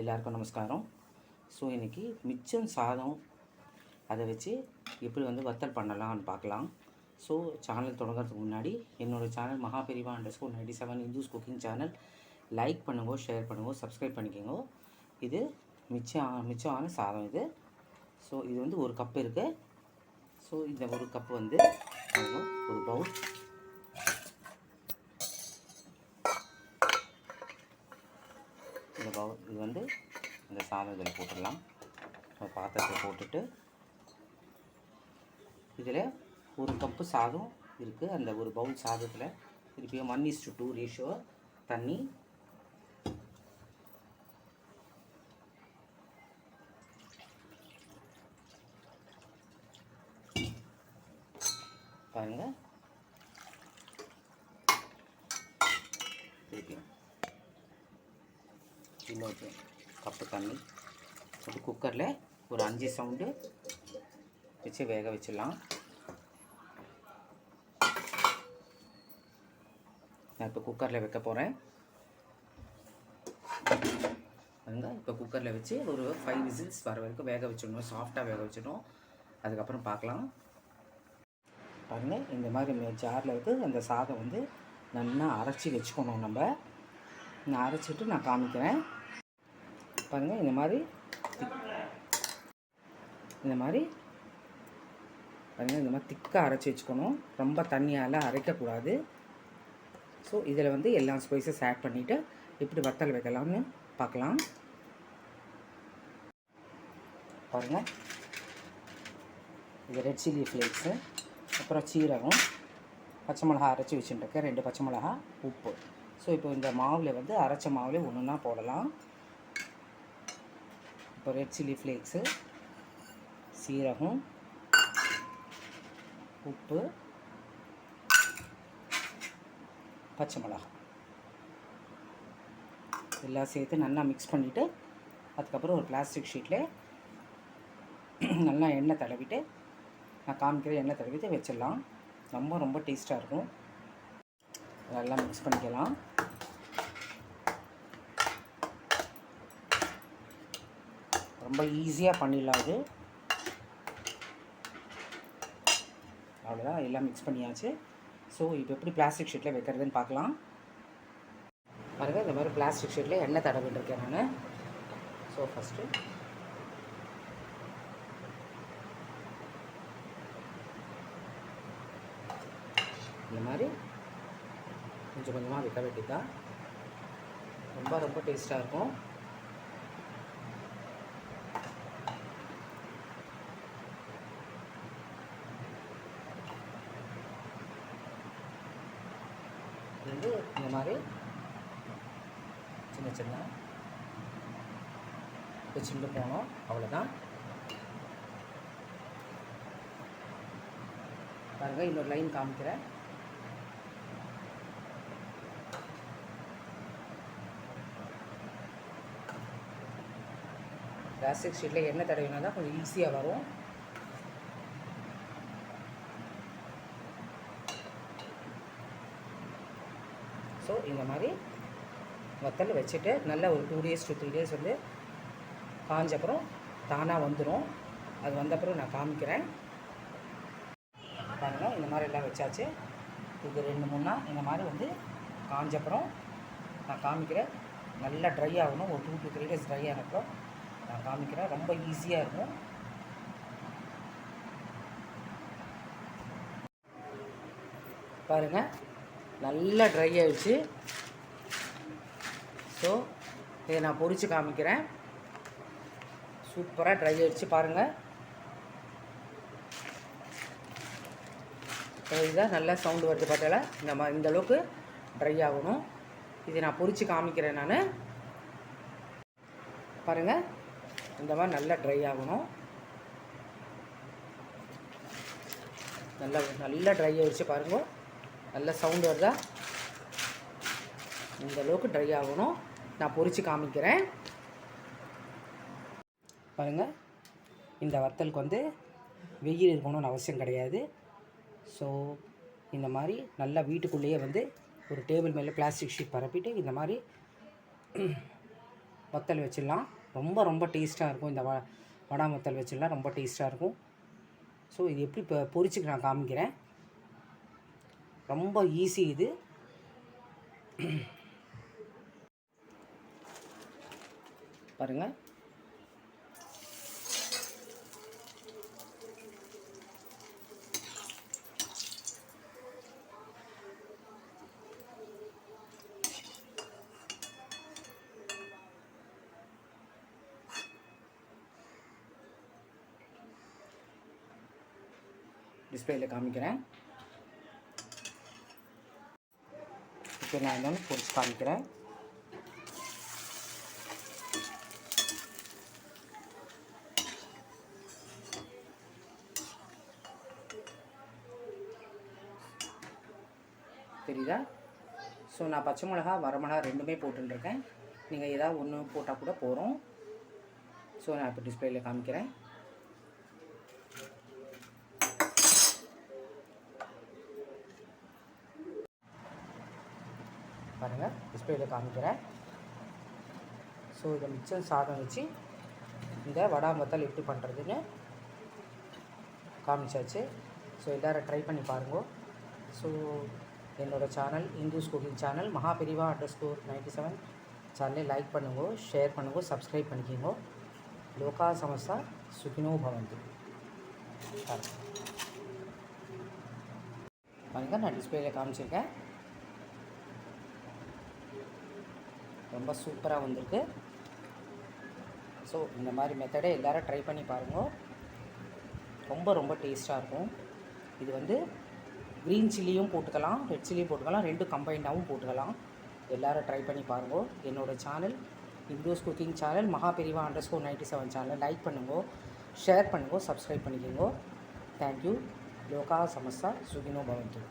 எல்லாருக்கும் நமஸ்காரம். ஸோ இன்றைக்கி மிச்சம் சாதம் அதை வச்சு எப்படி வத்தல் பண்ணலாம்னு பார்க்கலாம். ஸோ சேனல் தொடங்கிறதுக்கு முன்னாடி என்னோடய channel Mahaperiva _97 Hindus cooking channel like பண்ணுங்க, ஷேர் பண்ணுங்க, சப்ஸ்கிரைப் பண்ணிக்கோங்க. இது மிச்சமான சாதம் இது. ஸோ இது ஒரு கப் இருக்குது. ஸோ இந்த ஒரு கப்பு ஒரு பவுல் இது இந்த சாதம் இதில் போட்டுடலாம். பாத்திரத்தை போட்டுட்டு இதில் ஒரு கப்பு சாதம் இருக்குது. அந்த ஒரு பவுல் சாதத்தில் திருப்பியும் 1:2 ரேஷியோ தண்ணி, பாருங்கள். திருப்பியும் இன்னொரு கப்பு தண்ணி போட்டு குக்கரில் ஒரு 5 சவுண்டு வச்சு வேக வச்சிடலாம். நான் இப்போ குக்கரில் வைக்க போகிறேன். இப்போ குக்கரில் வச்சு ஒரு 5 விசில்ஸ் வர வரைக்கும் வேக வச்சிடணும். சாஃப்டாக வேக வச்சிடணும். அதுக்கப்புறம் பார்க்கலாம். பாருங்கள், இந்த மாதிரி ஜாரில் அந்த சாதம் நல்லா அரைச்சி வச்சுக்கணும். நான் அரைச்சிட்டு நான் காமிக்கிறேன். பாருங்கள், இந்த மாதிரி பாருங்கள், இந்த மாதிரி திக்காக அரைச்சி வச்சுக்கணும். ரொம்ப தண்ணியால் அரைக்கக்கூடாது. ஸோ இதில் எல்லா ஸ்பைசஸ் ஆட் பண்ணிவிட்டு எப்படி வத்தல் வைக்கலாம்னு பார்க்கலாம். பாருங்கள், இது ரெட் சில்லி ஃப்ளேக்ஸு, அப்புறம் சீரகம், பச்சை மிளகா அரைச்சி வச்சுட்டுருக்கேன், 2 பச்சை மிளகா, உப்பு. ஸோ இப்போ இந்த மாவில் அரைச்ச மாவில் ஒன்றுன்னா போடலாம். இப்போ ரெட் சில்லி ஃப்ளேக்ஸு, சீரகம், உப்பு, பச்சை மிளகா எல்லாம் சேர்த்து நல்லா மிக்ஸ் பண்ணிவிட்டு அதுக்கப்புறம் ஒரு பிளாஸ்டிக் ஷீட்டில் நல்லா எண்ணெய் தடவிட்டு நான் காமிக்கிற எண்ணெய் தடவிட்டு வச்சிடலாம். ரொம்ப டேஸ்ட்டாக இருக்கும். நல்லா மிக்ஸ் பண்ணிக்கலாம். ரொம்ப ஈஸியாக பண்ணிடலாம். இது அவ்வளோதான், எல்லாம் மிக்ஸ் பண்ணியாச்சு. ஸோ இப்போ எப்படி பிளாஸ்டிக் ஷீட்டில் வைக்கிறதுன்னு பார்க்கலாம். பாருங்கள், இந்த மாதிரி பிளாஸ்டிக் ஷீட்டில் எண்ணெய் தடவிட்டுருக்கேன் நான். ஸோ ஃபஸ்ட்டு இந்த மாதிரி கொஞ்சம் கொஞ்சமாக வைக்க வேண்டியதான். ரொம்ப டேஸ்ட்டாக இருக்கும். இந்த மாதிரி சின்ன வச்சுட்டு போனோம். அவ்வளோதான். பாருங்கள், இன்னொரு லைன் காமிக்கிறேன். பிளாஸ்டிக் ஷீட்டில் எண்ணெய் தடவினா தான் கொஞ்சம் ஈஸியாக வரும். ஸோ இந்த மாதிரி வத்தல் வச்சுட்டு நல்லா ஒரு 2 days to 3 days காஞ்சப்புறம் தானாக வந்துடும். அது வந்தப்புறம் நான் காமிக்கிறேன். பாருங்கள், இந்த மாதிரி எல்லாம் வச்சாச்சு. இது 2-3 நாள் இந்த மாதிரி காஞ்சப்புறம் நான் காமிக்கிறேன். நல்லா ட்ரை ஆகணும். ஒரு 2 to 3 days ட்ரை ஆனப்புறம் நான் காமிக்கிறேன். ரொம்ப ஈஸியாக இருக்கும். பாருங்கள், நல்லா ட்ரை ஆகிடுச்சு. ஸோ இதை நான் பொரித்து காமிக்கிறேன். சூப்பராக ட்ரை ஆகிடுச்சு. பாருங்கள், இதுதான் நல்லா சவுண்டு வருது. பார்த்தால இந்த அளவுக்கு ட்ரை ஆகணும். இதை நான் பொரித்து காமிக்கிறேன். நான் பாருங்கள், இந்த மாதிரி நல்லா ட்ரை ஆகணும். நல்லா ட்ரை ஆகிடுச்சு. பாருங்கள், நல்ல சவுண்டு வருதா? இந்த அளவுக்கு ட்ரை ஆகணும். நான் பொரித்து காமிக்கிறேன். பாருங்கள், இந்த வத்தலுக்கு வெயில் இருக்கணும்னு அவசியம் கிடையாது. ஸோ இந்த மாதிரி நல்லா வீட்டுக்குள்ளேயே ஒரு டேபிள் மேலே பிளாஸ்டிக் ஷீட் பரப்பிட்டு இந்த மாதிரி வத்தல் வச்சிடலாம். ரொம்ப ரொம்ப டேஸ்ட்டாக இருக்கும். இந்த வடை வத்தல் வச்சிடலாம், ரொம்ப டேஸ்ட்டாக இருக்கும். ஸோ இது எப்படி இப்போ பொரிச்சுக்கு நான் காமிக்கிறேன். ரொம்ப ஈஸி இது. பாருங்கள், டிஸ்பிளேயில் காமிக்கிறேன். இப்போ நான் என்னென்னு பொரிச்சு காமிக்கிறேன். தெரியுதா? ஸோ நான் பச்சை மிளகா வரமிளகா ரெண்டுமே போட்டுருக்கேன். நீங்கள் ஏதாவது ஒன்று போட்டால் கூட போகிறோம். ஸோ நான் இப்போ டிஸ்பிளேயில் காமிக்கிறேன். பாருங்கள், டிஸ்பிளேயில் காமிக்கிறேன். ஸோ இதை மிச்சம் சாதம் வச்சு இந்த வடை வத்தல் எப்படி பண்ணுறதுன்னு காமிச்சாச்சு. ஸோ எல்லோரும் ட்ரை பண்ணி பாருங்க. ஸோ என்னோடய channel Hindus cooking channel Mahaperiva _97 சேனலை லைக் பண்ணுங்க, ஷேர் பண்ணுங்க, சப்ஸ்கிரைப் பண்ணிக்கோங்க. லோகா சமஸ்தா சுகினோ பவந்து. பாருங்கள், நான் டிஸ்பிளேயில் காமிச்சிருக்கேன். ரொம்ப சூப்பராக வந்திருக்கு. ஸோ இந்த மாதிரி மெத்தடை எல்லோரும் ட்ரை பண்ணி பாருங்கள். ரொம்ப ரொம்ப டேஸ்ட்டாக இருக்கும். இது வந்து க்ரீன் சில்லியும் போட்டுக்கலாம், ரெட் சில்லியும் போட்டுக்கலாம், ரெண்டும் கம்பைண்டாகவும் போட்டுக்கலாம். எல்லோரும் ட்ரை பண்ணி பாருங்கள். என்னோடய channel Hindus cooking channel Mahaperiva _97 சேனலை லைக் பண்ணுங்க, ஷேர் பண்ணுங்க, சப்ஸ்கிரைப் பண்ணிக்கோங்க. தேங்க்யூ. லோகா சமஸ்தா சுகினோ பவந்து.